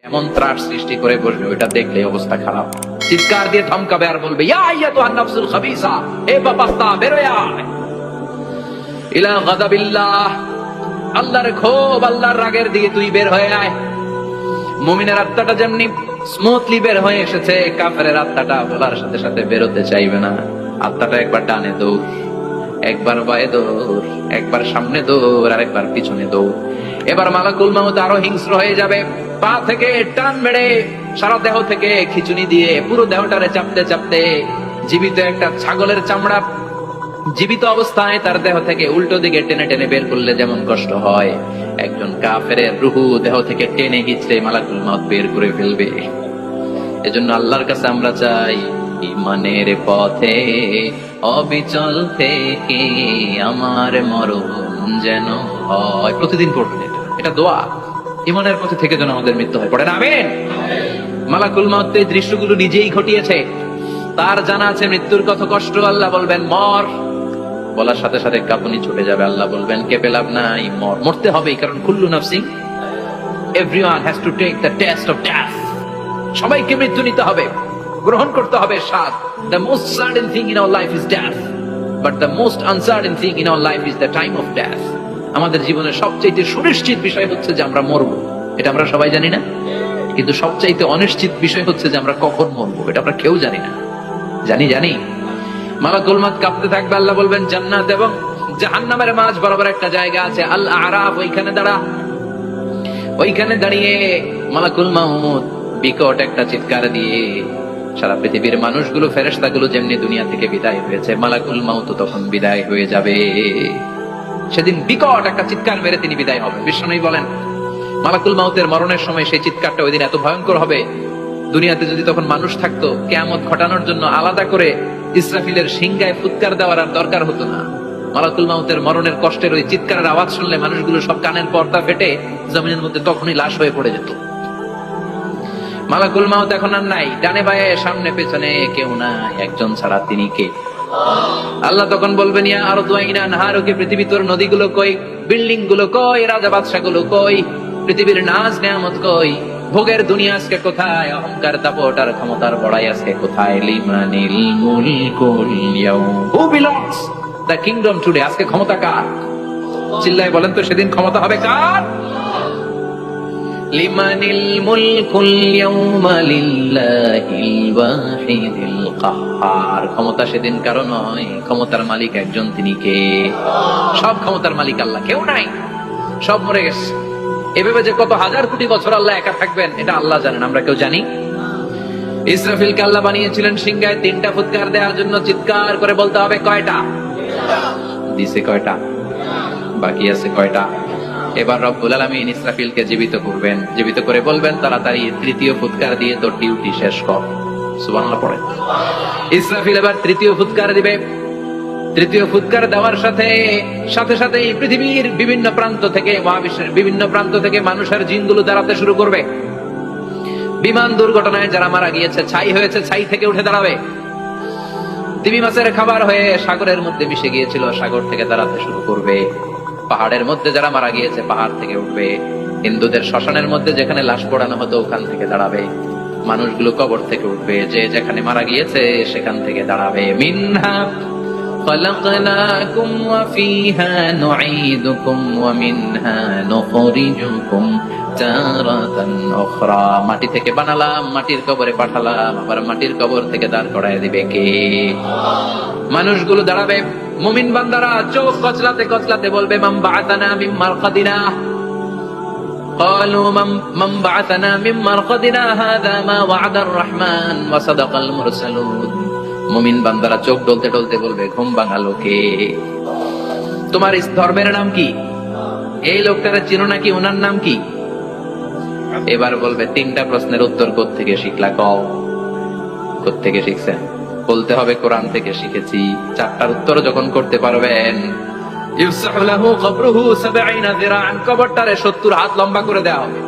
এমন ত্রাস সৃষ্টি করে বসবে, ওটা দেখলে অবস্থা খারাপ। চিৎকার দিয়ে ধমকাবে আর বলবে, ইয়া আইয়াতুহান নাফসুল খাবিসা, হে পাপাত্তা বের হয়ে আয় ইলা গাদাবিল্লাহ, আল্লাহর ক্ষোভ, আল্লাহর রাগের দিকে তুই বের হয়ে আয়। মুমিনের আত্মাটা যেমনি স্মুথলি বের হয়ে এসেছে, কাফেরের আত্মাটা বলার সাথে সাথে বেরোতে চাইবে না। আত্মাটা একবার ডানে দৌড়, একবার বায়ে দৌড়, একবার সামনে দৌড়, আর একবার পিছনে দৌড়। এবার মালাকুল মাউত আরো হিংস্র হয়ে যাবে, পা থেকে টান মেরে সারা দেহ থেকে খিচুনি দিয়ে পুরো দেহটারে চাপতে চাপতে জীবিত একটা ছাগলের চামড়া জীবিত অবস্থায় তার দেহ থেকে উল্টো দিকে টেনে টেনে বের করলে যেমন কষ্ট হয়, একজন কাফেরের রুহু দেহ থেকে টেনে হিচড়ে মালাকুল মাউত বের করে ফেলবে। এজন্য আল্লাহর কাছে আমরা চাই, ইমানের পথে অবিচল থেকে আমার মরণ যেন হয়। প্রতিদিন পড়বেন এটা দোয়া, ইমানের পথে থেকে যেন আমাদের মৃত্যু হয়। পড়েন আমিন। মালাকুল মাউত এই দৃশ্যগুলো নিজেই ঘটিয়েছে, তার জানা আছে মৃত্যুর কত কষ্ট। আল্লাহ বলবেন মর, বলার সাথে সাথে কাঁপুনি ছুটে যাবে। আল্লাহ বলবেন কেঁপে লাভ নাই, মর, মরতে হবে, কারণ কুল্লু নাফসিন, everyone has to take the taste of death. সবাইকে মৃত্যু নিতে হবে, গ্রহণ করতে হবে স্বাদ। The most certain thing in our life is death, but the most uncertain thing in our life is the time of death. আমাদের জীবনের সবচেয়ে সুনিশ্চিত বিষয় হচ্ছে যে আমরা মরবো, এটা আমরা সবাই জানি না, কিন্তু সবচাইতে অনিশ্চিত বিষয় হচ্ছে যে আমরা কখন মরবো, এটা আমরা কেউ জানি না। জানি মালাকুল মাউত কাঁপতে থাকবে। আল্লাহ বলবেন জান্নাত এবং জাহান্নামের মাঝ বরাবর একটা জায়গা আছে, আল আরাফ, ওইখানে দাঁড়া। ওইখানে দাঁড়িয়ে মালাকুল মাউত বিকট একটা চিৎকার দিয়ে সারা পৃথিবীর মানুষগুলো, ফেরেশতাগুলো যেমনি দুনিয়া থেকে বিদায় হয়েছে, মালাকুল মাউত তখন বিদায় হয়ে যাবে। সেদিন বিকট একটা চিৎকার মেরে তিনি বিদায় হবেন। বিশ্বনবী বলেন মালাকুল মাউতের মরণের সময় সেই চিৎকারটা ওই দিন এত ভয়ঙ্কর হবে, দুনিয়াতে যদি তখন মানুষ থাকতো, কিয়ামত ঘটানোর জন্য আলাদা করে ইসরাফিলের সিংগায় ফুৎকার দেওয়ার আর দরকার হতো না। মালাকুল মাউতের মরণের কষ্টের ওই চিৎকারের আওয়াজ শুনলে মানুষগুলো সব কানের পর্দা ফেটে জমিনের মধ্যে তখনই লাশ হয়ে পড়ে যেত। মালাকুল মাউত এখন আর নাই, ডানে বায়ে সামনে পেছনে কেউ নাই, একজন ছাড়া, তিনি কে? আল্লাহ তখন বলবেন ইয়া আরদু আইনা নাহারুকি, পৃথিবী তোর নদীগুলো কই, বিল্ডিং গুলো কই, রাজা বাদশা গুলো কই, পৃথিবীর নাজ নেয়ামত কই, ভোগের দুনিয়া আজকে কোথায়, অহংকার দাপট আর ক্ষমতার বড়াই আজকে কোথায়? লিমানিল মুলকুল ইয়াউম, who belongs the kingdom today, আজকে ক্ষমতা কার? চিল্লায় বলেন তো সেদিন ক্ষমতা হবে কার? লিমানিল মুলকুল ইয়াউমা লিল্লাহিল ওয়াহিদিল কাহ্হার, ক্ষমতা সেদিন কারো নয়, ক্ষমতার মালিক একজন, তিনি কে? সব ক্ষমতার মালিক আল্লাহ, কেউ নাই, সব মরে গেছে। এভাবে যে কত হাজার কোটি বছর আল্লাহ একা থাকবেন এটা আল্লাহ জানেন, আমরা কেউ জানি? ইসরাফিলকে আল্লাহ বানিয়েছিলেন সিংহায় 3টা ফুৎকার দেওয়ার জন্য, চিৎকার করে বলতে হবে কয়টা? দিছে কয়টা? বাকি আছে কয়টা? এবার রব্বুল আলামিন ইসরাফিলকে জীবিত করবেন, জীবিত করে বলবেন তাড়াতাড়ি 3য় ফুৎকার দিয়ে তোর ডিউটি শেষ কর। সুবহানাল্লাহ পড়েন। ইসরাফিল এবার 3য় ফুৎকার দিবে। 3য় ফুৎকার দেওয়ার সাথে সাথে পৃথিবীর বিভিন্ন প্রান্ত থেকে, মহাবিশ্বের বিভিন্ন প্রান্ত থেকে মানুষের জিনগুলো দাঁড়াতে শুরু করবে। বিমান দুর্ঘটনায় যারা মারা গিয়েছে, ছাই হয়েছে, ছাই থেকে উঠে দাঁড়াবে। তিমি মাছের খাবার হয়ে সাগরের মধ্যে মিশে গিয়েছিল, সাগর থেকে দাঁড়াতে শুরু করবে। পাহাড়ের মধ্যে যারা মারা গিয়েছে, পাহাড় থেকে উঠবে। হিন্দুদের শ্মশানের মধ্যে যেখানে লাশ পোড়ানো হতো, ওখান থেকে দাঁড়াবে। মানুষগুলো কবর থেকে উঠবে, যে যেখানে মারা গিয়েছে সেখান থেকে দাঁড়াবে। মিনহা خلقناكم وفيها نعيدكم ومنها نخرجكم تارة أخرى, মাটি থেকে বানালাম, মাটির কবরে পাঠালাম, আবার মাটির কবর থেকে দাঁড় করায় দিবে কে? মানুষগুলো দাঁড়াবে। মুমিন বান্দারা চোখ কচলাতে কচলাতে বলবে মান বাআসানা মিন মারকাদিনা, قالوا من بعثنا من مرقدنا هذا ما وعد الرحمن وصدق المرسلون। মুমিন বান্দারা চোখ ডলতে ডলতে বলবে ঘুম ভাঙালো কে? তোমার ধর্মের নাম কি? এই লোকটারে চিনো নাকি? ওনার নাম কি? এবার বলবে 3টা প্রশ্নের উত্তর কোত্থেকে শিখলা? কও কোত্থেকে শিখছেন? বলতে হবে কোরআন থেকে শিখেছি। 4টার উত্তর যখন করতে পারবেন, ইউসাহু লাহু কবরুহু 70 যিরাআন, কবরটারে 70 হাত লম্বা করে দেওয়া হবে।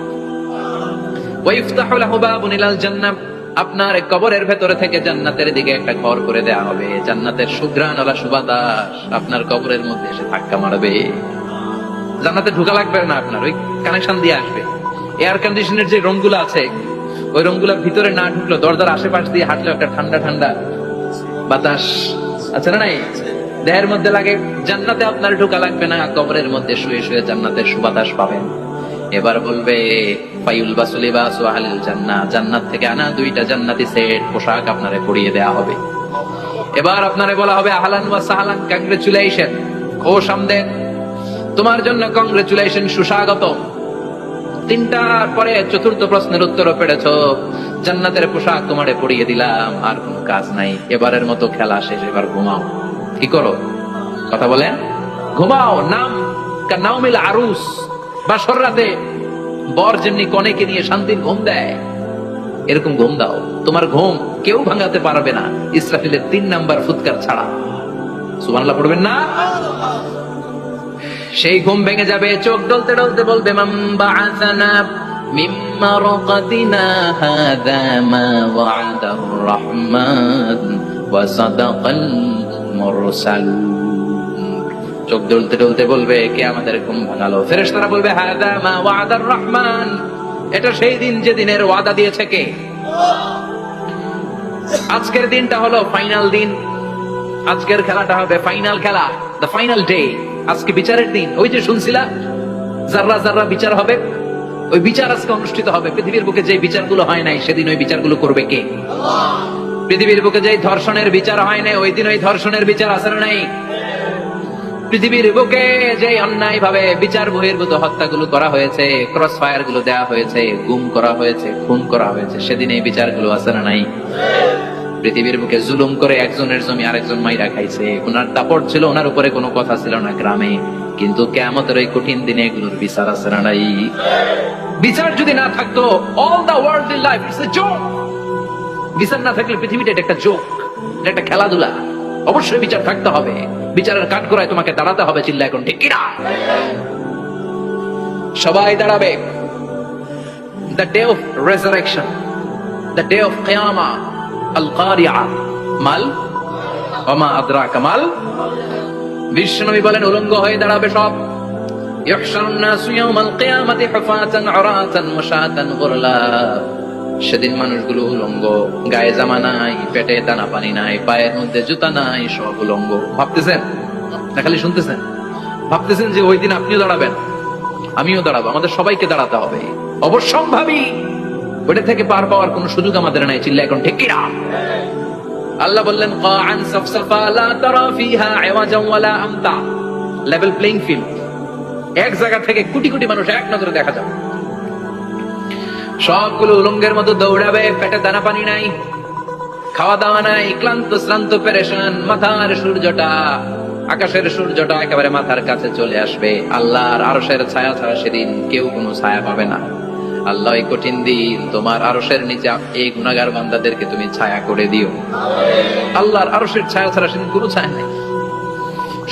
ওয়া ইফতাহু লাহু বাবুন ইলাল জান্নাহ, আপনার কবরের ভেতরে থেকে জান্নাতের দিকে একটা ঘর করে দেওয়া হবে। জান্নাতের সুঘ্রাণওয়ালা সুবাতাস আপনার কবরের মধ্যে এসে ধাক্কা মারবে। জান্নাতে ঢোকা লাগবে না, আপনার ওই কানেকশন দিয়ে আসবে। এয়ার কন্ডিশনের যে রুমগুলো আছে, ওই রুমগুলোর ভিতরে না ঢুকলো, দরজার আশেপাশ দিয়ে হাঁটলো একটা ঠান্ডা ঠান্ডা বাতাস আছে না নাই? দেহের মধ্যে লাগে। জান্নাতে আপনার ঢোকা লাগবে না, কবরের মধ্যে শুয়ে শুয়ে জান্নাতের সুবাতাস পাবেন। এবার বলবে ফায়ুল বাসুলিবাসু আহলিল জান্নাহ, জান্নাত থেকে আনা 2টা জান্নাতি সেট পোশাক আপনারে পরিয়ে দেয়া হবে। এবার আপনারে বলা হবে আহলান ওয়া সাহলান, কংগ্রেচুলেশন, ও সামদেন, তোমার জন্য কংগ্রেচুলেশন, সুস্বাগত। 3টার পরে 4র্থ প্রশ্নের উত্তরও পেরেছো, জান্নাতের পোশাক তোমারে পরিয়ে দিলাম, আর কোনো কাজ নাই, এবারের মতো খেলা শেষ, এবার ঘুমাও। কি করো? কথা বলেন, ঘুমাও। নাম কানাউমিল আরুস, বাসর রাতে বর যেমনি কনেকে নিয়ে শান্তির ঘুম দেয়, এরকম ঘুম দাও। তোমার ঘুম কেউ ভাঙাতে পারবে না, ইসরাফিলের 3 নাম্বার ফুৎকার ছাড়া। সুবহানাল্লাহ পড়বেন না? সেই ঘুম ভেঙে যাবে, চোখ ডলতে ডলতে বলবে মান বাআসানা মিন মারকাতিনা হাযা মা ওয়া'দার রহমান ওয়া সাদাকাল মুরসালুন। চোখ ডলতে ডলতে বলবে কে আমাদের ঘুম ভাঙালো? ফেরেশতারা বলবে হাযা মা ওয়া'দার রহমান, এটা সেই দিন যে দিনের ওয়াদা দিয়েছে কে? আজকের দিনটা হলো ফাইনাল দিন, আজকের খেলাটা হবে ফাইনাল খেলা, দ্য ফাইনাল ডে। আজকে বিচারের দিন। ওই যে শুনছিলা যাররা যাররা বিচার হবে, ওই বিচার আজকে অনুষ্ঠিত হবে। পৃথিবীর বুকে যে বিচারগুলো হয় নাই, সেদিন ওই বিচারগুলো করবে কে? পৃথিবীর বুকে যে ধর্ষণের বিচার হয় নাই, ওই দিন ওই ধর্ষণের বিচার আছে না নাই? পৃথিবীর বুকে যে অন্যায় ভাবে বিচার বহির্ভূত হত্যাগুলো করা হয়েছে, ক্রস ফায়ার গুলো দেওয়া হয়েছে, গুম করা হয়েছে, খুন করা হয়েছে, সেদিন এই বিচারগুলো আছে না নাই? পৃথিবীর বুকে জুলুম করে একজনের জমি আরেকজন মাইরা খাইছে, ওনার দাপট ছিল, ওনার উপরে কোনো কথা ছিল না গ্রামে, কিন্তু কিয়ামতের এই কঠিন দিনে এগুলোর বিচার আছে না নাই? বিচার যদি না থাকতো, all the worldly life it's a joke. বিচার না থাকলে পৃথিবীটা এটা একটা জোক, এটা একটা খেলাধুলা। অবশ্যই বিচার থাকতে হবে, বিচারের কাঠগড়ায় তোমাকে দাঁড়াতে হবে। চিল্লা এখন ঠিক কিনা? সবাই দাঁড়াবে। The day of resurrection, the day of কিয়ামা, আল কারিআ মাল ওয়া মা আদরাকা মাল। বিশ্বনবী বলেন উলঙ্গ হয়ে দাঁড়াবে সব। ইহশারুন নাসু ইয়াওমাল কিয়ামাতি হুফাতান উরাতান মুশাতান গুরলা। সেদিন মানুষগুলো উলঙ্গ, গায়ে জামা নাই, পেটে দানা পানি নাই, পায়ের মধ্যে জুতা নাই, সব উলঙ্গ। ভাবতেছেন না খালি শুনতেছেন? ভাবতেছেন যে ওই দিন আপনিও দাঁড়াবেন, আমিও দাঁড়াবো, আমাদের সবাইকে দাঁড়াতে হবে। অবশ্যম্ভাবী, ওটা থেকে পার পাওয়ার কোন সুযোগ আমাদের নাই। চিল্লা এখন ঠিক কিনা? আল্লাহ বললেন কাআন সাফসাফা লা তারা ফিহা আওয়াজান ওয়ালা আমতা, লেভেল প্লেইং ফিল্ড। এক জায়গা থেকে কোটি কোটি মানুষ এক নজরে দেখা যাবে। সবগুলো উলঙ্গের মতো দৌড়াবে, পেটে দানা পানি নাই, খাওয়া দাওয়া নাই, ক্লান্ত শ্রান্ত পেরেশান। মাথার সূর্যটা, আকাশের সূর্যটা একেবারে মাথার কাছে চলে আসবে। আল্লাহর আরশের ছায়া ছাড়া সেদিন কেউ কোনো ছায়া পাবে না। আল্লাহ এই কঠিন দিন তোমার আরশের নিচে এই গুনাহগার বান্দাদেরকে তুমি ছায়া করে দিও। আল্লাহর আরশের ছায়া ছাড়া সেদিন কোনো ছায়া নাই।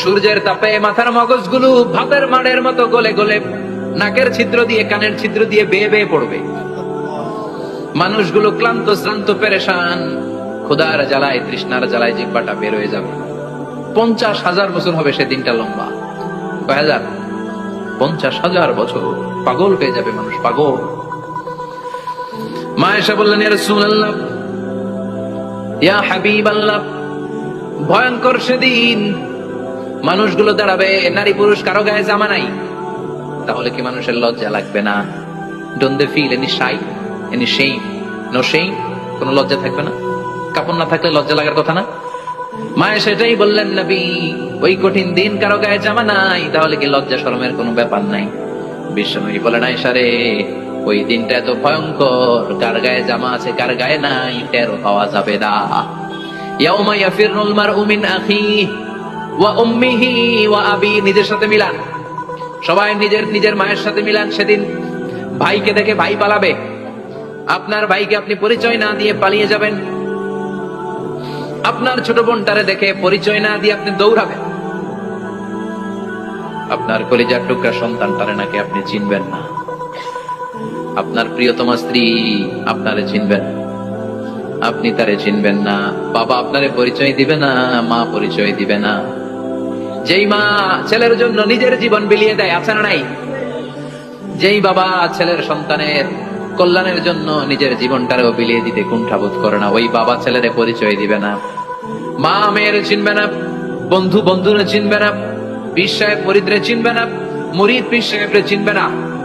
সূর্যের তাপে মাথার মগজগুলো ভাতের মাড়ের মতো গলে গলে নাকের ছিদ্র দিয়ে, কানের ছিদ্র দিয়ে বেয়ে বেয়ে পড়বে। মানুষগুলো ক্লান্ত শ্রান্ত পেরেশান, ক্ষুধার জ্বালায় তৃষ্ণার জ্বালায় জিহ্বাটা বের হয়ে যাবে। 50,000 বছর হবে সেদিনটা লম্বা। কয় হাজার? 50,000 বছর। পাগল হয়ে যাবে মানুষ, পাগল। মা এসে বললেন ইয়া রাসূলুল্লাহ, ইয়া হাবিবাল্লাহ, ভয়ঙ্কর সেদিন মানুষগুলো দাঁড়াবে, নারী পুরুষ কারো গায়ে জামা নাই। তাহলে কি মানুষের লজ্জা লাগবে না? Don't they feel any shy, any shame? No shame, কোনো লজ্জা থাকবে না? কাপড় না থাকলে লজ্জা লাগার কথা না? মায়ে সেটাই বললেন নবী, ওই কঠিন দিন কারো গায়ে জামা নাই, তাহলে কি লজ্জা শরমের কোনো ব্যাপার নাই? বিশ্বনবী বলেন আয়েশা রে, ওই দিনটা এত ভয়ঙ্কর, কার গায়ে জামা আছে কার গায়ে নাই টের পাওয়া যাবে না। ইয়াউমা ইয়াফিরুল মারউ মিন আখিহি ওয়া উম্মিহি ওয়া আবি, নিজের সাথে মিলান, সবাই নিজের নিজের মায়ের সাথে মিলান। সেদিন ভাইকে দেখে ভাই পালাবে, আপনার ভাইকে আপনি পরিচয় না দিয়ে পালিয়ে যাবেন। আপনার ছোট বোনটারে দেখে পরিচয় না দিয়ে আপনি দৌড়াবেন। আপনার কলিজার টুকরা সন্তানটারে নাকি আপনি চিনবেন না। আপনার প্রিয়তমা স্ত্রী আপনারে চিনবেন, আপনি তারে চিনবেন না। বাবা আপনারে পরিচয় দিবে না, মা পরিচয় দিবে না। যেই মা ছেলের জন্য নিজের জীবন বিলিয়ে দেয়, আছে না নাই? যেই বাবা ছেলের সন্তানের কল্যাণের জন্য নিজের জীবনটারও বিলিয়ে দিতে কুণ্ঠাবোধ করে না, ওই বাবা ছেলের পরিচয় দিবে না, মা মেয়ের চিনবে না, বন্ধু বন্ধুরে চিনবে না, পীর সাহেব মুরিদরে চিনবে না, মুরিদ পীর সাহেবরে চিনবে না,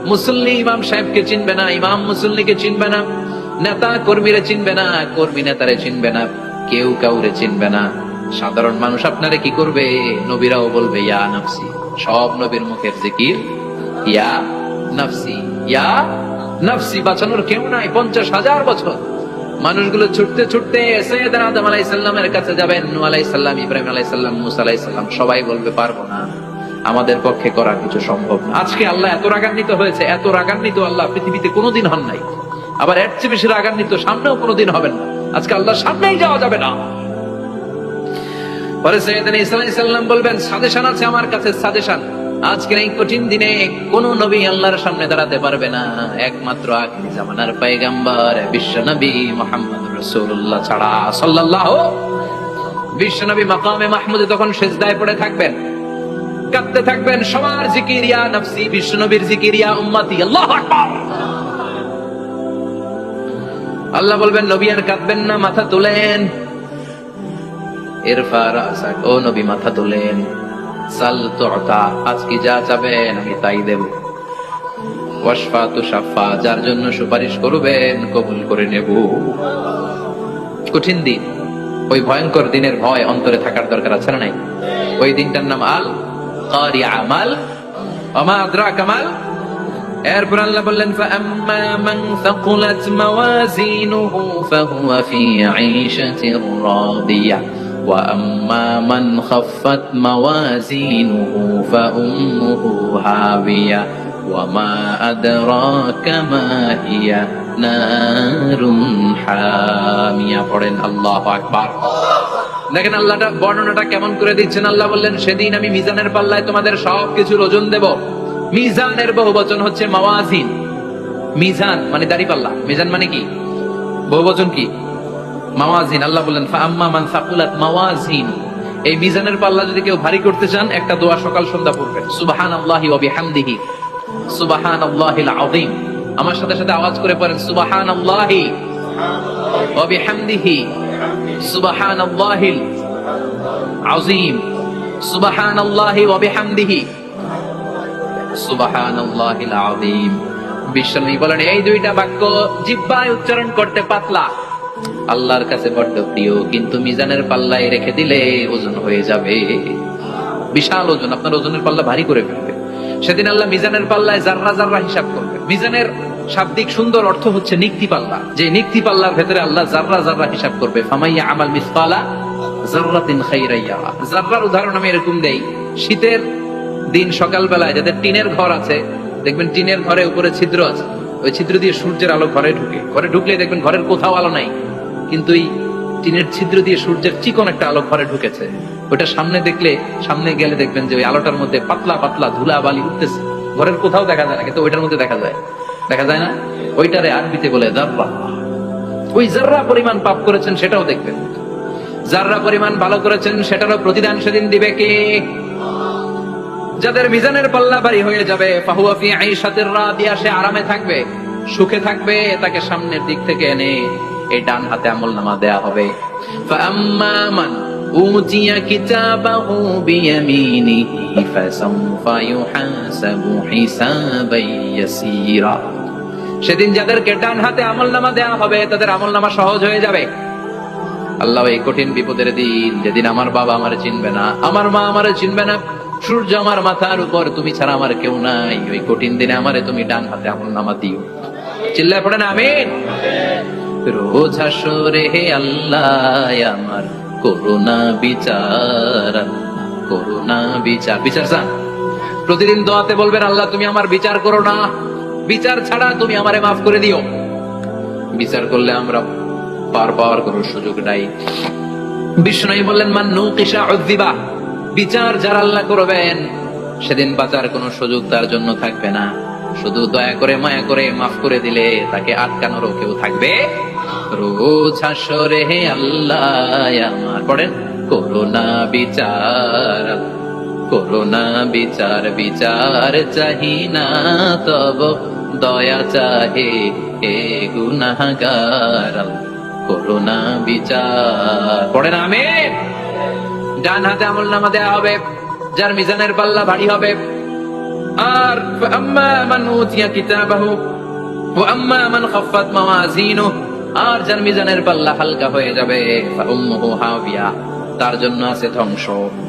মুসল্লি ইমাম সাহেবকে চিনবে না, ইমাম মুসল্লিকে চিনবে না, নেতা কর্মীরে চিনবে না, কর্মী নেতারে চিনবে না, কেউ কাউরে চিনবে না। সাধারণ মানুষ আপনারে কি করবে? নবীরাও বলবে ইয়া নাফসি। সব নবীর মুখের জিকির ইয়া নাফসি, ইয়া নাফসি। বাঁচানোর কেউ নাই। 50,000 বছর মানুষগুলো ছুটতে ছুটতে সাইয়েদনা আদম আলাইহিস সালামের কাছে যাবেন, নূহ আলাইহিস সালাম, ইব্রাহিম আলাইহিস সালাম, মুসা আলাইহিস সালাম, সবাই বলবে পারবো না, আমাদের পক্ষে করা কিছু সম্ভব না। আজকে আল্লাহ এত রাগান্বিত হয়েছে, এত রাগান্বিত আল্লাহ পৃথিবীতে কোনোদিন হন নাই, আবার এর চেয়ে বেশি রাগান্বিত সামনেও কোনোদিন হবেন না। আজকে আল্লাহ সামনেই যাওয়া যাবে না। পরে সাইয়েদনা ঈসা আলাইহিস সালাম বলবেন, সাজেশন আছে আমার কাছে, সাজেশন। আজকের এই কঠিন দিনে কোন নবী আল্লাহর সামনে দাঁড়াতে পারবে না, একমাত্র আখিরি জামানার পয়গম্বর বিশ্ব নবী মুহাম্মদ রাসূলুল্লাহ ছাড়া সাল্লাল্লাহু। বিশ্ব নবী মাকামে মাহমুদে তখন সিজদায় পড়ে থাকবেন, কাঁদতে থাকবেন, সবার জিকির ইয়া নফসি, বিশ্ব নবীর জিকির ইয়া উম্মতি। আল্লাহু আকবার। আল্লাহ বলবেন নবী আর কাঁদবেন না, মাথা তুলেন। ইরফা রাসাক, ও নবী মাথা তুলেন। সাল তুতা, আজকে যা চাবেন আমি তাই দেব। ওয়াশফা তুশাফা, যার জন্য সুপারিশ করবেন কবুল করে নেব। কঠিন দিন, ওই ভয়ঙ্কর দিনের ভয় অন্তরে থাকার দরকার আছে না নাই? ওই দিনটার নাম আল কারিআ, মাল ওমা আদরাকা মাল। এরপর আল্লাহ বললেন ফাআম্মা মান সাকুলাত মাওয়াজিনুহু ফাহুয়া ফি আইশাতির রাদিয়া وَأَمَّا مَنْ خَفَّتْ مَوَازِينُهُ فَأُمُّهُ هَاوِيَةٌ وَمَا أَدْرَاكَ مَا هِيَ نَارٌ حَامِيَةٌ। পড়েন আল্লাহু আকবার। দেখেন আল্লাহটা বর্ণনাটা কেমন করে দিচ্ছেন। আল্লাহ বললেন সেদিন আমি মিজানের পাল্লায় তোমাদের সবকিছুর ওজন দেব। মিজানের বহুবচন হচ্ছে মাওয়াজিন। মিজান মানে দাড়িপাল্লা, মিজান মানে কি? বহুবচন কি? মাওয়াজিন। আল্লাহ বললেন ফাআম্মা মান সাকুলাত মাওয়াজিন, এই মিজানের পাল্লা যদি কেউ ভারী করতে চান একটা দোয়া সকাল সন্ধ্যা পড়বেন, সুবহানাল্লাহি ওয়া বিহামদিহি সুবহানাল্লাহিল আযীম। আমার সাথে সাথে আওয়াজ করে পড়েন সুবহানাল্লাহি ওয়া বিহামদিহি সুবহানাল্লাহিল আযীম, সুবহানাল্লাহি ওয়া বিহামদিহি সুবহানাল্লাহিল আযীম। বিশ্বনবী বলেন এই দুইটা বাক্য জিহ্বায় উচ্চারণ করতে পাতলা, আল্লাহর কাছে বড্ড প্রিয়, কিন্তু মিজানের পাল্লায় রেখে দিলে ওজন হয়ে যাবে, বিশাল ওজন, আপনার ওজনের পাল্লা ভারী করে ফেলবে। সেদিন আল্লাহ মিজানের পাল্লায় জাররা জাররা হিসাব করবে। মিজানের শাব্দিক সুন্দর অর্থ হচ্ছে নিক্তি পাল্লা, যে নিক্তি পাল্লার ভেতরে আল্লাহ জাররা জাররা হিসাব করবে। ফামাইয়া আমাল মিসকালা জাররাতিন খাইরান ইয়ারা। জাররার উদাহরণ আমি এরকম দেই, শীতের দিন সকালবেলায় যাদের টিনের ঘর আছে, দেখবেন টিনের ঘরে উপরে ছিদ্র আছে, ওই ছিদ্র দিয়ে সূর্যের আলো ঘরে ঢুকে, ঘরে ঢুকলে দেখবেন ঘরের কোথাও আলো নাই, কিন্তু এই টিনের ছিদ্র দিয়ে সূর্যের চিকন একটা আলো ঘরে ঢুকেছে। ওটা সামনে দেখলে, সামনে গেলে দেখবেন যে ওই আলোটার মধ্যে পাতলা পাতলা ধুলা বালি উঠতেছে, ঘরের কোথাও দেখা যায় না, কিন্তু ওইটার মধ্যে দেখা যায়, দেখা যায় না? ওইটারে আরবিতে বলে জাররা। ওই জাররা পরিমাণ পাপ করেছেন সেটাও দেখবেন, জাররা পরিমাণ ভালো করেছেন সেটারও প্রতিদান সেদিন দিবে কে? যাদের মিজানের পাল্লা ভারী হয়ে যাবে, ফাহুয়া ফি আইশাতির রাদিয়া, সে আরামে থাকবে, সুখে থাকবে, তাকে সামনের দিক থেকে এনে এই ডান হাতে আমলনামা দেয়া হবে। ফাআম্মা মান উতিয়া কিতাবাহু বিয়ামিনিহি ফাসাউফা ইউহাসাবু হিসাবান ইয়াসীরা। সেদিন যাদেরকে ডান হাতে আমলনামা দেয়া হবে তাদের আমলনামা সহজ হয়ে যাবে। আল্লাহ এই কঠিন বিপদের দিন, যেদিন আমার বাবা আমারে চিনবে না, আমার মা আমারে চিনবে না, সূর্য আমার মাথার উপর, তুমি ছাড়া আমার কেউ নাই, ওই কঠিন দিনে আমারে তুমি ডান হাতে আমলনামা দিও। চিল্লায় পড়েন আমিন। রোজ হাসরে হে আল্লাহ আমার করুণা বিচার, করুণা বিচার। বিচার চান? প্রতিদিন দোয়াতে বলবেন আল্লাহ তুমি আমার বিচার করো না, বিচার ছাড়া তুমি আমারে মাফ করে দিও। বিচার করলে আমরা পার পাওয়ার কোনো সুযোগ নাই। বিষ্ণু বললেন মান নুকিশা উযিবা, বিচার যারা আল্লাহ করবেন সেদিন বাঁচার কোনো সুযোগ তার জন্য থাকবে না। শুধু দয়া করে মায়া করে মাফ করে দিলে তাকে আটকানোরও কেউ থাকবে। রোজ হাসরে হে আল্লাহ আমার, পড়েন করুণা বিচার, করোনা বিচার বিচার চাহি না তব দয়া চাহে হে গুনাহগার করোনা বিচার। পড়ে না আমিন। ডান হাতে আমলনামা দেয়া হবে, যার মিজানের পাল্লা ভারী হবে। আর আম্মা মান উতিয়া কিতাবাহু ওয়া আম্মা মান খাফফাত মাওয়াজিনুহু, আর যার মিজানের পাল্লা হালকা হয়ে যাবে ফাউম্মুহু হাবিয়া, তার জন্য আছে ধ্বংস।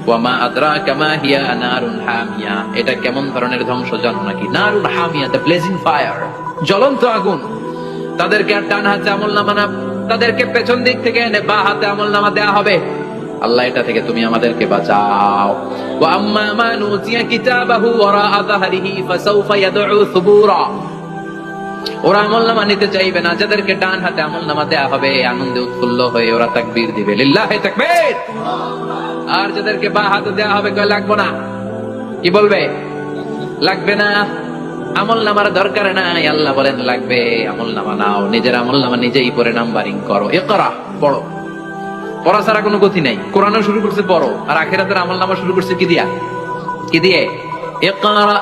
ওয়া মা আদরাকা মা হিয়া নারুন হামিয়া, এটা কেমন ধরনের ধ্বংস জানো নাকি? নারুন হামিয়া, দ্য ব্লেজিং ফায়ার, জ্বলন্ত আগুন। তাদেরকে আর ডান হাতে আমলনামা না, তাদেরকে পেছন দিক থেকে এনে বাঁ হাতে আমলনামা দেয়া হবে। আল্লাহ এটা থেকে তুমি আমাদেরকে বাঁচাও। ওয়া আম্মা মান উতিয়া কিতাবাহু ওয়ারাআ যাহরিহি ফাসাউফা ইয়াদউ সুবুরা, ওরা আমলনামা নিতে চাইবে না। যাদেরকে ডান হাতে আমলনামা দেয়া হবে আনন্দে উৎফুল্ল হয়ে ওরা তাকবীর দিবে, লিল্লাহি তাকবীর। আর যাদেরকে বাঁ হাতে দেয়া হবে কয় লাগবে না, কি বলবে? লাগবে না, আমলনামার দরকার নাই। আল্লাহ বলেন লাগবে, আমলনামা নাও, নিজের আমলনামা নিজেই পড়ে নাম্বারিং করো। ইকরা, পড়ো। পড়া ছাড়া কোনো গতি নাই। কোরআনও শুরু করছে পড়ো, আর আখিরাতের আমলনামা শুরু করছে কি দিয়া? কি দিয়ে? ইকরা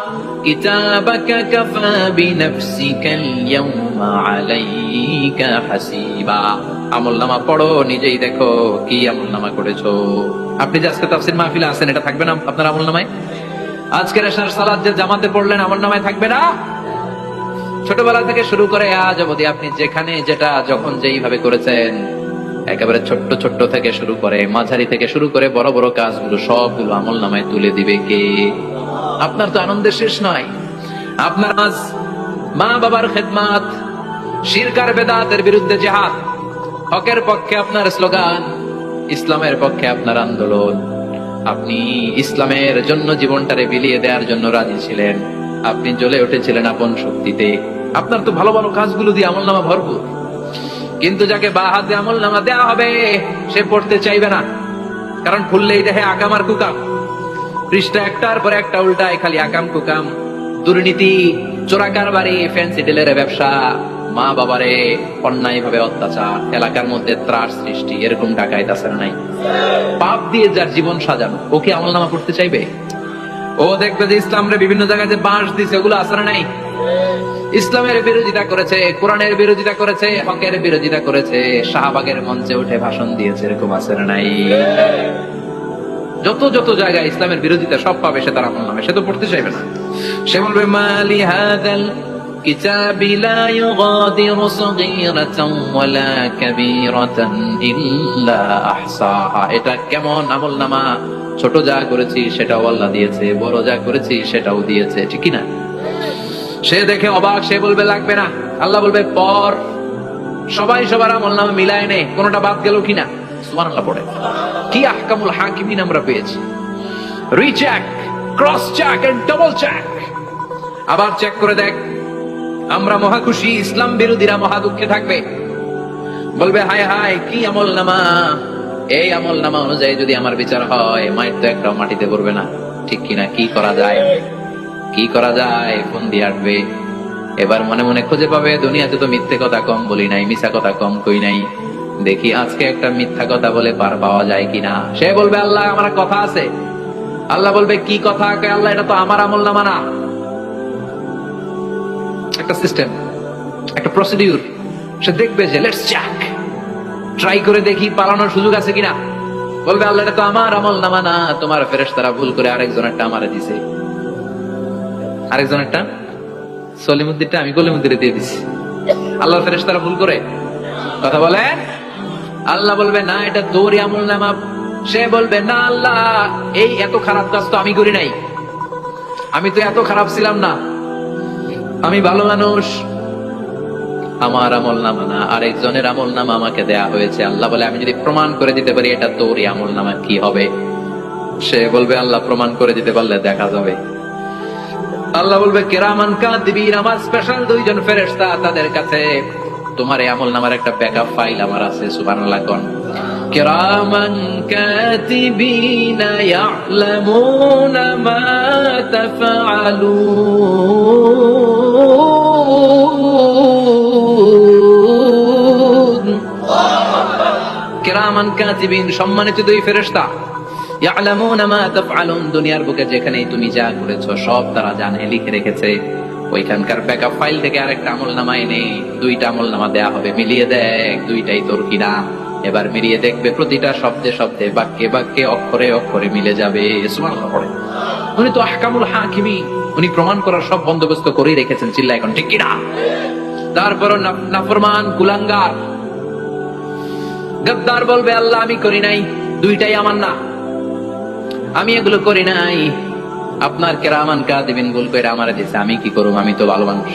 কিতাবাকা কাফা বিনাফসিকাল ইয়াওমা আলাইকা হাসিবা। আমলনামা পড়ো, নিজেই দেখো কি আমলনামা করেছো। আপনি যে আজকে তাফসীর মাহফিলে আছেন, এটা থাকবে না আপনার আমলনামায়? আজকের এশার সালাত যে জামাতে পড়লেন, আমলনামায় থাকবে না? ছোটবেলা থেকে শুরু করে আজ অবধি আপনি যেখানে যেটা যখন যেইভাবে করেছেন, একেবারে ছোট্ট ছোট্ট থেকে শুরু করে মাঝারি থেকে শুরু করে বড় বড় কাজগুলো সবগুলো আমলনামায় তুলে দিবে কে? আপনার তো আনন্দের শেষ নয়। আপনার আজ মা বাবার খেদমাত, শিরক আর বেদাতের বিরুদ্ধে জিহাদ, হকের পক্ষে আপনার স্লোগান, ইসলামের পক্ষে আপনার আন্দোলন। আপনি ইসলামের জন্য জীবনটারে বিলিয়ে দেওয়ার জন্য রাজি ছিলেন। আপনি জ্বলে উঠেছিলেন আপন শক্তিতে। আপনার তো ভালো ভালো কাজগুলো দিয়ে আমলনামা ভরপুর। কিন্তু যাকে বাঁ হাতে আমলনামা দেয়া হবে সে পড়তে চাইবে না, কারণ খুললেই দেখে আকাম আর কুকাম। পৃষ্ঠা একটার পর একটা উল্টায় খালি আকাম কুকাম, দুর্নীতি, চোরাকারবারি, ফ্যান্সি ডিলের ব্যবসা, মা বাবারে অন্যায় ভাবে অত্যাচার, এলাকার মধ্যে ত্রাস সৃষ্টি, এরকম ডাকাইত আছে না নাই? পাপ দিয়ে যার জীবন সাজানো, ওকে আমলনামা পড়তে চাইবে? ও দেখবে যে ইসলামরে বিভিন্ন জায়গায় যে বাঁশ দিছে, ওগুলো আছে না নাই? ইসলামের বিরোধিতা করেছে, কোরআনের বিরোধিতা করেছে, হকের বিরোধিতা করেছে, শাহবাগের মঞ্চে উঠে ভাষণ দিয়েছে, এরকম আছে না নাই? যত যত জায়গায় ইসলামের বিরোধিতা সব পাবে সে তার আমলনামা, সে তো পড়তে চাইবে না। সে বলবে মালি হাযাল কিতাবি লা ইউগাদিরু সগীরাতান ওয়ালা কাবীরাতান ইল্লা আহসাহা। এটা কেমন আমলনামা? ছোট যা করেছি সেটাও আল্লাহ দিয়েছে, বড় যা করেছি সেটাও দিয়েছে, ঠিক কি না? সে দেখে অবাক, সে বলবে লাগবে না। আল্লাহ বলবে পর, সবাই সবার আমলনামা মিলায় নে, কোনটা বাদ গেল কিনা। সুবহানাল্লাহ পড়ে। কি আহকামুল হাকিমিন আমরা পেয়েছি। Recheck, cross check and double check. আবার চেক করে দেখ। আমরা মহা খুশি, ইসলাম বিরোধীরা মহা দুঃখে থাকবে। বলবে হায় হায় কি আমলনামা, এই আমলনামা অনুযায়ী যদি আমার বিচার হয়, মায়ের তো একটাও মাটিতে পড়বে না, ঠিক কিনা? কি করা যায়, কি করা যায়? ফোন দিয়ে আসবে। এবার মনে মনে খুঁজে পাবে দুনিয়াতে তো মিথ্যে কথা কম বলি নাই, মিথ্যা কথা কম কই নাই, দেখি আজকে একটা মিথ্যা কথা বলে পার পাওয়া যায় কিনা। সে বলবে আল্লাহ আমার কথা আছে। আল্লাহ বলবে কি কথা? আল্লাহ এটা তো আমার আমলনামা না। একটা সিস্টেম, একটা প্রসিডিউর। সে দেখবে যে লেটস চেক, ট্রাই করে দেখি পালানোর সুযোগ আছে কিনা। বলবে আল্লাহ এটা তো আমার আমলনামা না, তোমার ফেরেশতারা ভুল করে আরেকজনেরটা আমারে দিছে। আরেকজনেরটা সলিমুদ্দিনটা আমি কলিমুদ্দিনে দিয়ে দিছি। আল্লাহর ফেরেশতারা ভুল করে কথা বলেন। আল্লাহ বলবে না এটা তোরই আমলনামা। সে বলবে না আল্লাহ, এই এত খারাপ কাজ তো আমি করি নাই, আমি তো এত খারাপ ছিলাম না, আমি ভালো মানুষ। আমার আমলনামা না, আরেকজনের আমলনামা আমাকে দেয়া হয়েছে। আল্লাহ বলে আমি যদি প্রমাণ করে দিতে পারি এটা তোরই আমলনামা, কি হবে? সে বলবে আল্লাহ প্রমাণ করে দিতে পারলে দেখা যাবে। আল্লাহ বলবে কিরামান কাতিবিন, আমার স্পেশাল দুইজন ফেরেশতা, তাদের কাছে তোমার এই আমলনামার একটা ব্যাকআপ ফাইল আমার আছে। সুবহানাল্লাহ কোন। কিরামান কাতিবিন ইয়ালামুনা মা তাফআলুন। কিরামান কাতিবিন, সম্মানিত দুই ফেরেশতা, ইয়ালামুনা মা তাফআলুন, দুনিয়ার বুকে যেখানেই তুমি যা করেছো সব তারা জানে, লিখে রেখেছে। ওইখানকার ব্যাকআপ ফাইল থেকে আরেকটা আমলনামা এনে দুইটা আমলনামা দেয়া হবে, মিলিয়ে দেখ দুইটাই তোর কিনা। এবার মিলিয়ে দেখবে প্রতিটা শব্দে শব্দে, বাক্যে বাক্যে, অক্ষরে অক্ষরে মিলে যাবে। সুবহানাল্লাহ পড়ে। উনি তো আহকামুল হাকিমিন, উনি প্রমাণ করার সব বন্দোবস্ত করেই রেখেছেন। চিল্লা এখন ঠিক কিনা? তারপরও নাফরমান কুলাঙ্গার গদ্দার বলবে আল্লাহ আমি করি নাই, দুইটাই আমার না, আমি এগুলো করি নাই। আপনার কেরামান কাতিবিন বলবে এটা আমারে দিছে, আমি কি করব, আমি তো ভালো মানুষ।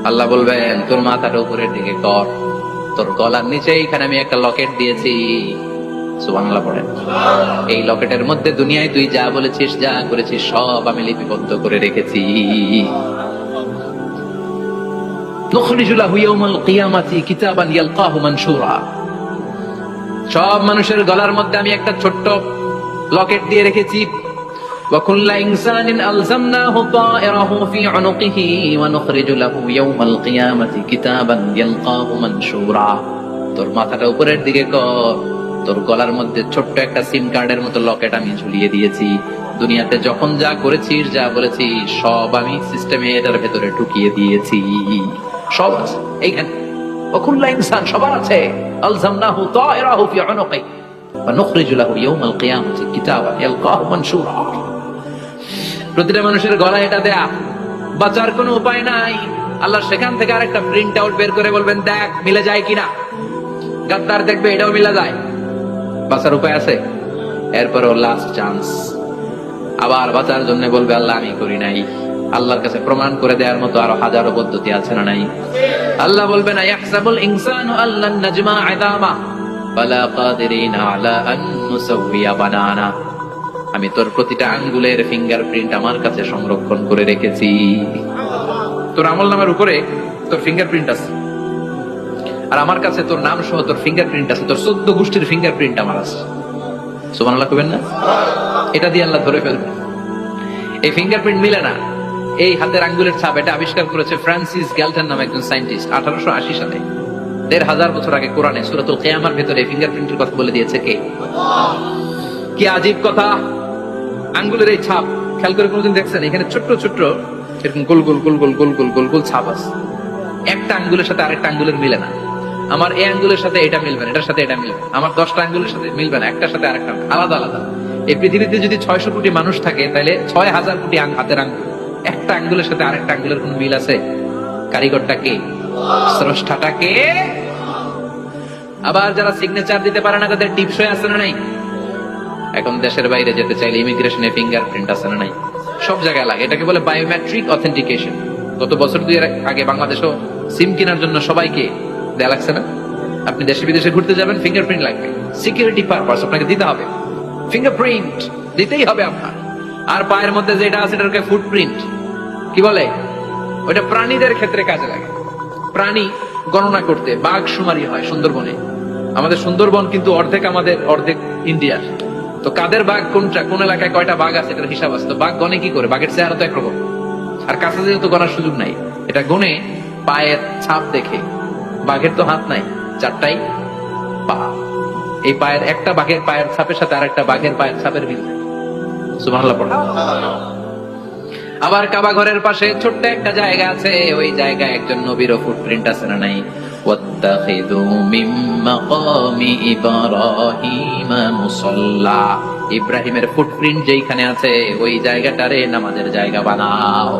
আল্লাহ বলবেন তোর মাথাটা উপরের দিকে কর, তোর গলার নিচে এখানে আমি একটা লকেট দিয়েছি। সুবহানাল্লাহ পড়েন। এই লকেটের মধ্যে দুনিয়ায় তুই যা বলেছিস যা করেছিস সব আমি লিপিবদ্ধ করে রেখেছি। নুখরিজু লাহু ইয়াওমাল কিয়ামাতি কিতাবান ইয়ালকাহু মানশুরা, সব মানুষের গলার মধ্যে আমি একটা ছোট্ট লকেট দিয়ে রেখেছি। ওয়া কুল্লা ইনসানিন আলজামনাহু তায়রাহু ফি উনুকিহি ওয়া নুখরিজু লাহু ইয়াওমাল কিয়ামাতি কিতাবান ইয়ালকাহু মানশুরা। তোর মাথাটা উপরের দিকে কর, তোর গলার মধ্যে ছোট্ট একটা সিম কার্ডের মতো লকেট আমি ঝুলিয়ে দিয়েছি। দুনিয়াতে যখন যা করেছিস যা বলেছিস সব আমি সিস্টেমে এটার ভেতরে ঢুকিয়ে দিয়েছি, সব আছে এইখানে। ওয়া কুল্লা ইনসান, সবার আছে। আলজামনাহু তায়রাহু ফি উনুকিহি ওয়া নুখরিজু লাহু ইয়াওমাল কিয়ামাতি কিতাবান ইয়ালকাহু মানশুরা। প্রতিটা মানুষের গলায় এটা দেয়া, বাঁচার কোনো উপায় নাই। আল্লাহ সেখান থেকে আরেকটা প্রিন্ট আউট বের করে বলবেন দেখ মিলে যায় কিনা। গাদ্দার দেখবে এটাও মিলে যায়, বাঁচার উপায় আছে। এরপরও লাস্ট চান্স, আবার বাঁচার জন্য বলবে আল্লাহ আমি করি নাই। আল্লাহর কাছে প্রমাণ করে দেওয়ার মতো আরো হাজারো পদ্ধতি আছে না নাই? আল্লাহ বলবেন ইয়াহসাবুল ইনসানু আল্লান নাজমা ইদামা বালা কাদিরিনা আলা আন নুসাওয়িয়া বানানা। আমি তোর প্রতিটা আঙ্গুলের ফিঙ্গারপ্রিন্ট আমার কাছে সংরক্ষণ করে রেখেছি। তোর আমলনামার উপরে তোর ফিঙ্গারপ্রিন্ট আছে, আর আমার কাছে তোর নাম সহ তোর ফিঙ্গারপ্রিন্ট আছে, তোর 14 গোষ্ঠীর ফিঙ্গারপ্রিন্ট আমার আছে। সুবহানাল্লাহ কইবেন না? এটা দিয়ে আল্লাহ ধরে ফেলবে। এই ফিঙ্গারপ্রিন্ট মিলে না, এই হাতের আঙ্গুলের ছাপ, এটা আবিষ্কার করেছে ফ্রান্সিস গ্যালটন নামে একজন সায়েন্টিস্ট 1880 সালে। 1500 বছর আগে কোরআনে সূরাতুল কিয়ামার ভিতরে ফিঙ্গারপ্রিন্টের কথা বলে দিয়েছে কে? কি আজীব কথা! আঙ্গুলের এই ছাপ খেয়াল করে কোনদিন দেখছেন? এখানে ছোট্ট ছোট্ট এরকম গোল গোল গোল গোল গোল গোল গোল গোল ছাপ আছে। একটা আঙ্গুলের সাথে আরেকটা আঙ্গুলের মিলে না। আমার এই আঙ্গুলের সাথে এটা মিলবে না, এটার সাথে এটা মিলবে। আমার 10টা আঙ্গুলের সাথে মিলবে না, একটার সাথে আরেকটা আলাদা আলাদা। এই পৃথিবীতে যদি 600 কোটি মানুষ থাকে তাহলে 6000 কোটি হাতের আঙ্গুল, একটা আঙ্গুলের সাথে আরেকটা আঙ্গুলের কোন মিল আছে? কারিগরটা কে? স্রষ্টাটা কে? আবার যারা সিগনেচার দিতে পারে না তাদের টিপসই আছে না নাই? এখন দেশের বাইরে যেতে চাইলে ইমিগ্রেশনে ফিঙ্গারপ্রিন্ট আছে না নাই? সব জায়গায় লাগে। এটাকে বলে বায়োমেট্রিক অথেন্টিকেশন। গত বছর 2 আগে বাংলাদেশও সিম কেনার জন্য সবাইকে দেয়া লাগছে না? আপনি দেশে বিদেশে ঘুরতে যাবেন, ফিঙ্গারপ্রিন্ট লাগবে, সিকিউরিটি পারপাস আপনাকে দিতে হবে। ফিঙ্গারপ্রিন্ট দিতেই হবে আপনার। আর পায়ের মধ্যে যেটা আছে এটাকে ফুটপ্রিন্ট কি বলে? ওইটা প্রাণীদের ক্ষেত্রে কাজে লাগে। প্রাণী গণনা করতে বাঘ শুমারি হয় সুন্দরবনে। আমাদের সুন্দরবন কিন্তু অর্ধেক আমাদের, অর্ধেক ইন্ডিয়ার। তো কাদের বাঘ কোনটা, কোন এলাকায় কয়টা বাঘ আছে এটার হিসাব আছে। তো বাঘ গনে কি করে? বাঘের চেহারা তো একরকম, আর কাছে যেহেতু গণার সুযোগ নাই, এটা গনে পায়ের ছাপ দেখে। বাঘের তো হাত নাই, 4টাই পা। এই পায়ের একটা বাঘের পায়ের ছাপের সাথে আরেকটা বাঘের পায়ের ছাপের মিল। সুবহানাল্লাহ পড়া। আবার কাবা ঘরের পাশে ছোট্ট একটা জায়গা আছে, ওই জায়গায় একজন নবীরও ফুটপ্রিন্ট আছে না নাই? ওয়াত্তাখিযু মিন মাকামি ইব্রাহিম মুসাল্লা। ইব্রাহিমের ফুটপ্রিন্ট যেখানে আছে ওই জায়গাটারে নামাজের জায়গা বানাও।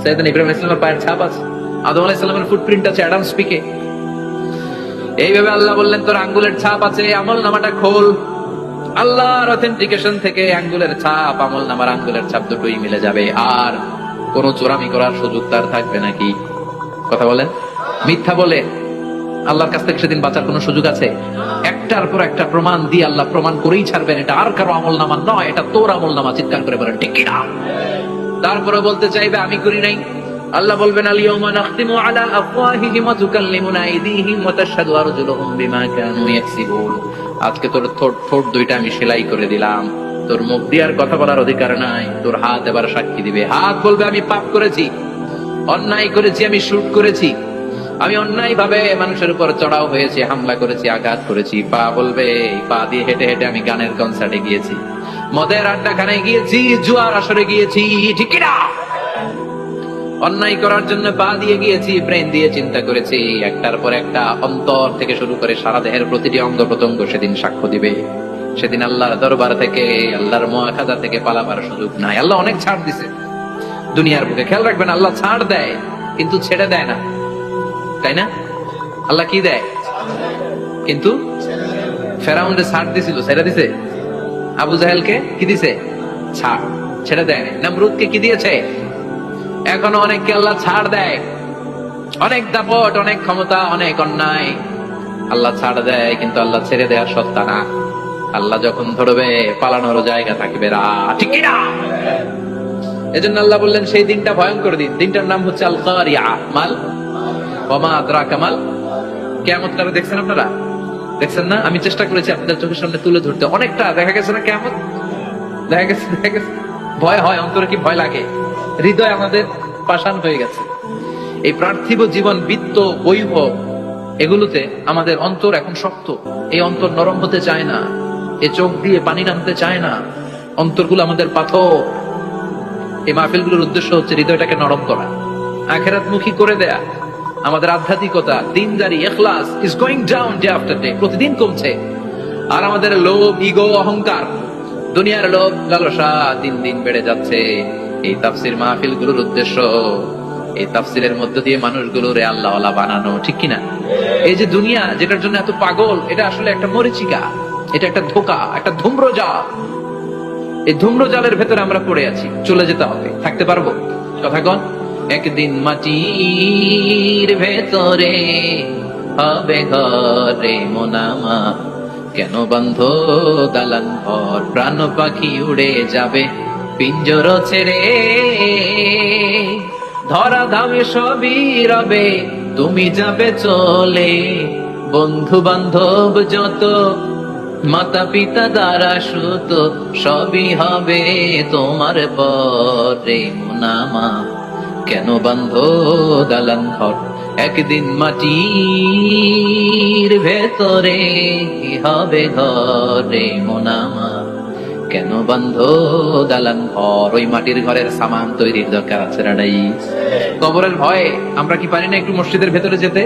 সাইয়েদনা ইব্রাহিম আলাইহিস সালামের পায়ের ছাপ আছে, আদম আলাইহিস সালামের ফুটপ্রিন্ট আছে অ্যাডামস পিকে। এইভাবে আল্লাহ বললেন তোর আঙ্গুলের ছাপ আছে, আমলনামাটা খোল। আল্লাহর অথেন্টিকেশন থেকে আঙ্গুলের ছাপ, আমলনামার আঙ্গুলের ছাপ দুটোই মিলে যাবে। আর কোন চোরামি করার সুযোগ তার থাকবে নাকি? কথা বলেন। মিথ্যা বলে আল্লাহর কাছ থেকে সেদিন বাঁচার কোন সুযোগ আছে? একটার পর একটা প্রমাণ দিয়ে আল্লাহ প্রমাণ করেই ছাড়বেন এটা আর কারো আমলনামা নয়, এটা তোর আমলনামা। চিৎকার করে বলেন ঠিক কিনা? তারপরে বলতে চাইবে আমি করি নাই। আল্লাহ বলবেন আল-ইয়াওমা নাখতিমু আলা আফওয়াহিহিম ওয়া তুকাল্লিমুনা আইদিহিম ওয়া তাশহাদু আরজুলুহুম বিমা কানু ইয়াকসিবুন। আজকে তোর ঠোঁট দুইটা আমি সেলাই করে দিলাম, তোর মুখ দিয়ে আর কথা বলার অধিকার নাই। তোর হাত এবার সাক্ষী দিবে। হাত বলবে আমি পাপ করেছি, অন্যায় করেছি, আমি শুট করেছি। আমি অন্যায় ভাবে মানুষের উপর চড়াও হয়েছি, হামলা করেছি, আঘাত করেছি। পা বলবে এই পা দিয়ে হেঁটে হেঁটে আমি গানের কনসার্টে গিয়েছি, মদের আড্ডাখানায় গিয়েছি, জুয়ার আসরে গিয়েছি, ঠিক কি না? অন্যায় করার জন্য পা দিয়ে গিয়েছি, ব্রেন দিয়ে চিন্তা করেছি। একটার পর একটা অন্তর থেকে শুরু করে সারা দেহের প্রতিটি অঙ্গ প্রত্যঙ্গ সেদিন সাক্ষ্য দিবে। সেদিন আল্লাহর দরবার থেকে, আল্লাহর মুআখাযা থেকে পালাবার সুযোগ নাই। আল্লাহ অনেক ছাড় দিছে দুনিয়ার বুকে। খেয়াল রাখবেন, আল্লাহ ছাড় দেয় কিন্তু ছেড়ে দেয় না, তাই না? আল্লাহ কি দেয় কিন্তু? ফেরাউনকে ছাড় দিছিল, ছেড়ে দিছে। আবু জাহেলকে কি দিছে? ছাড়, ছেড়ে দেয়। নমরুদকে কি দিয়েছে? এখনো অনেককে আল্লাহ ছাড় দেয়। অনেক দাপট, অনেক ক্ষমতা, অনেক অন্যায় আল্লাহ ছাড় দেয়, কিন্তু আল্লাহ ছেড়ে দেওয়ার সত্তা না। আল্লাহ যখন ধরবে পালানোর জায়গা থাকবে না, ঠিক কি না? এজন্য আল্লাহ বললেন সেই দিনটা ভয়ঙ্কর দিন। দিনটার নাম হচ্ছে আল কারিয়া। মাল ওয়া মা আদরাকা মাল। কিয়ামতটা দেখছেন আপনারা? দেখছেন না? আমি চেষ্টা করেছি আপনাদের চোখের সামনে তুলে ধরতে। অনেকটা দেখা গেছে না কিয়ামত? দেখা গেছে। ভয় হয়, অন্তরে কি ভয় লাগে? হৃদয় আমাদের পাষাণ হয়ে গেছে। এই পার্থিব জীবন, বিত্ত, বৈভব, এগুলোতে আমাদের অন্তর এখন শক্ত। এই অন্তর নরম হতে চায় না, এই চোখ দিয়ে পানি নামতে চায় না, অন্তরগুলো আমাদের পাথর। এই মাহফিলগুলোর উদ্দেশ্য হচ্ছে হৃদয়টাকে নরম করা, আখিরাতমুখী করে দেয়া। আমাদের আধ্যাত্মিকতা, দিনদারি, ইখলাস is going down day after day, প্রতিদিন কমছে। আর আমাদের লোভ, ইগো, অহংকার, দুনিয়ার লোভ লালসা দিন দিন বেড়ে যাচ্ছে। এই তাফসির মাহফিলগুলোর উদ্দেশ্য এই তাফসিরের মধ্য দিয়ে মানুষগুলোরে আল্লাহওয়ালা বানানো, ঠিক কিনা? এই যে দুনিয়া যেটার জন্য এত পাগল, এটা আসলে একটা মরিচিকা, এটা একটা ধোঁকা, একটা ধূম্রজাল। এই ধূম্রজালের ভেতরে আমরা পড়ে আছি। চলে যেতে হবে, থাকতে পারবো? কথা কন। একদিন মাটির ভেতরে হবে ঘরে মোনামা, কেন বন্ধ দালান ঘর, প্রাণ পাখি উড়ে যাবে পিঞ্জর ছেড়ে, ধরা ধামে সবই রবে, তুমি যাবে চলে, বন্ধু বান্ধব যত, মাতা পিতা দ্বারা সুত, সবই হবে তোমার পরে মোনামা, কেন বন্ধ দালান ঘর, একদিন মাটির ভেতরে হবে ঘরে মোনামা, কেন বন্ধ দালান ঘর। ওই মাটির ঘরের সামান তৈরির দরকার আছে না নাই? কবরের ভয়ে আমরা কি পারি না একটু মসজিদের ভেতরে যেতে?